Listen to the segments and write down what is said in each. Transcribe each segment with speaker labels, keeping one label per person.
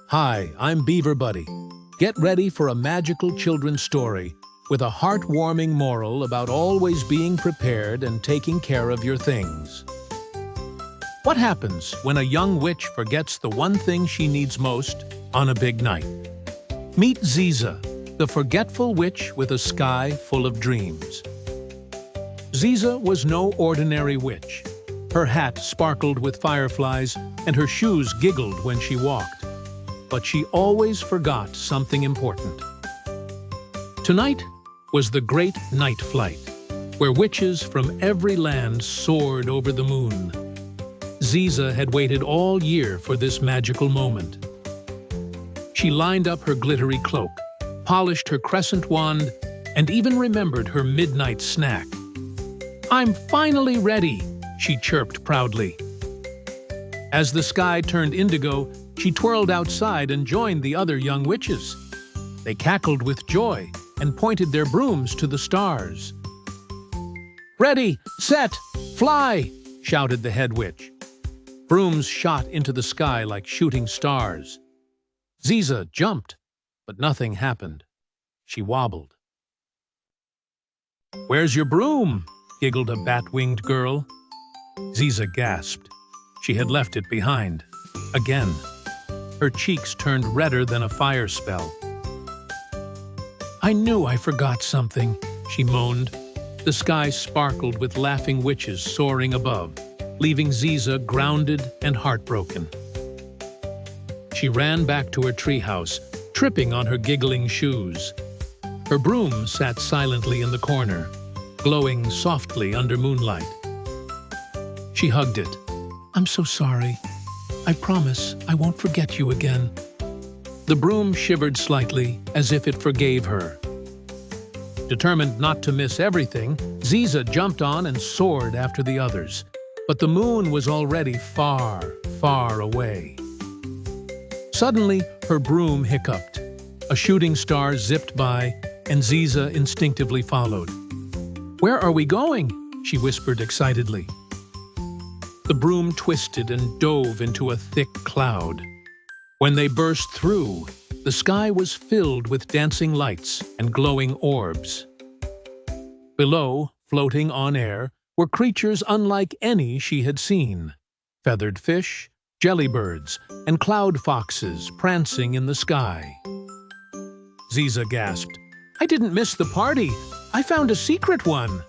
Speaker 1: Hi, I'm Beaver Buddy. Get ready for a magical children's story with a heartwarming moral about always being prepared and taking care of your things. What happens when a young witch forgets the one thing she needs most on a big night? Meet Ziza, the forgetful witch with a sky full of dreams. Ziza was no ordinary witch. Her hat sparkled with fireflies and her shoes giggled when she walked. But she always forgot something important. Tonight was the great night flight, where witches from every land soared over the moon. Ziza had waited all year for this magical moment. She lined up her glittery cloak, polished her crescent wand, and even remembered her midnight snack. "I'm finally ready," she chirped proudly. As the sky turned indigo, she twirled outside and joined the other young witches. They cackled with joy and pointed their brooms to the stars. "Ready, set, fly!" shouted the head witch. Brooms shot into the sky like shooting stars. Ziza jumped, but nothing happened. She wobbled. "Where's your broom?" giggled a bat-winged girl. Ziza gasped. She had left it behind. Again. Her cheeks turned redder than a fire spell. "I knew I forgot something," she moaned. The sky sparkled with laughing witches soaring above, leaving Ziza grounded and heartbroken. She ran back to her treehouse, tripping on her giggling shoes. Her broom sat silently in the corner, glowing softly under moonlight. She hugged it. "I'm so sorry. I promise I won't forget you again." The broom shivered slightly, as if it forgave her. Determined not to miss everything, Ziza jumped on and soared after the others. But the moon was already far, far away. Suddenly, her broom hiccuped. A shooting star zipped by, and Ziza instinctively followed. "Where are we going?" she whispered excitedly. The broom twisted and dove into a thick cloud. When they burst through, the sky was filled with dancing lights and glowing orbs. Below, floating on air, were creatures unlike any she had seen. Feathered fish, jellybirds, and cloud foxes prancing in the sky. Ziza gasped. "I didn't miss the party. I found a secret one."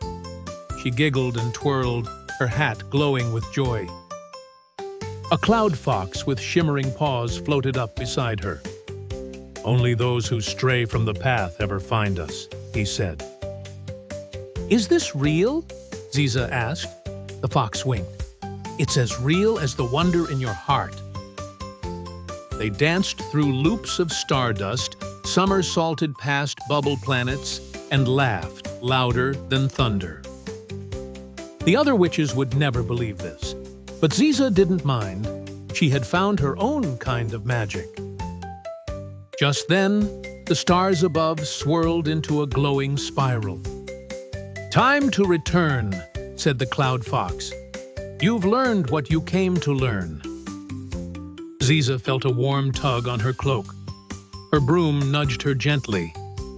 Speaker 1: She giggled and twirled, her hat glowing with joy. A cloud fox with shimmering paws floated up beside her. "Only those who stray from the path ever find us," he said. "Is this real?" Ziza asked. The fox winked. "It's as real as the wonder in your heart." They danced through loops of stardust, somersaulted past bubble planets, and laughed louder than thunder. The other witches would never believe this, but Ziza didn't mind. She had found her own kind of magic. Just then, the stars above swirled into a glowing spiral. "Time to return," said the cloud fox. "You've learned what you came to learn." Ziza felt a warm tug on her cloak. Her broom nudged her gently,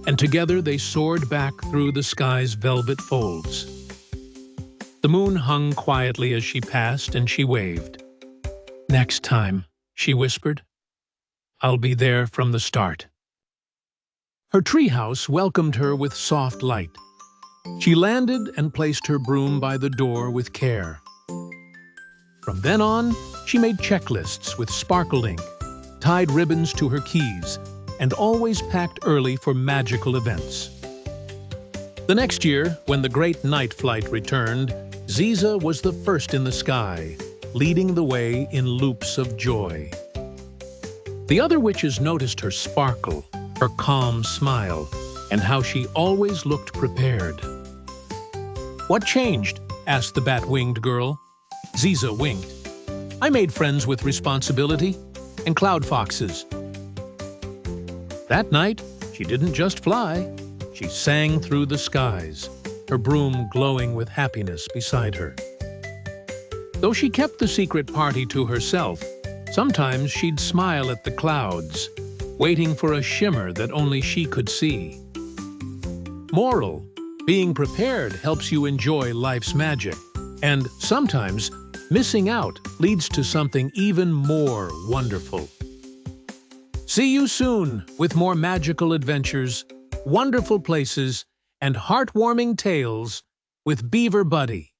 Speaker 1: and together they soared back through the sky's velvet folds. The moon hung quietly as she passed, and she waved. "Next time," she whispered, "I'll be there from the start." Her treehouse welcomed her with soft light. She landed and placed her broom by the door with care. From then on, she made checklists with sparkle ink, tied ribbons to her keys, and always packed early for magical events. The next year, when the great night flight returned, Ziza was the first in the sky, leading the way in loops of joy. The other witches noticed her sparkle, her calm smile, and how she always looked prepared. "What changed?" asked the bat-winged girl. Ziza winked. "I made friends with responsibility and cloud foxes." That night, she didn't just fly, she sang through the skies, her broom glowing with happiness beside her. Though she kept the secret party to herself, Sometimes she'd smile at the clouds, waiting for a shimmer that only she could see. Moral: being prepared helps you enjoy life's magic, and sometimes missing out leads to something even more wonderful. See you soon with more magical adventures, wonderful places, and heartwarming tales with Beaver Buddy.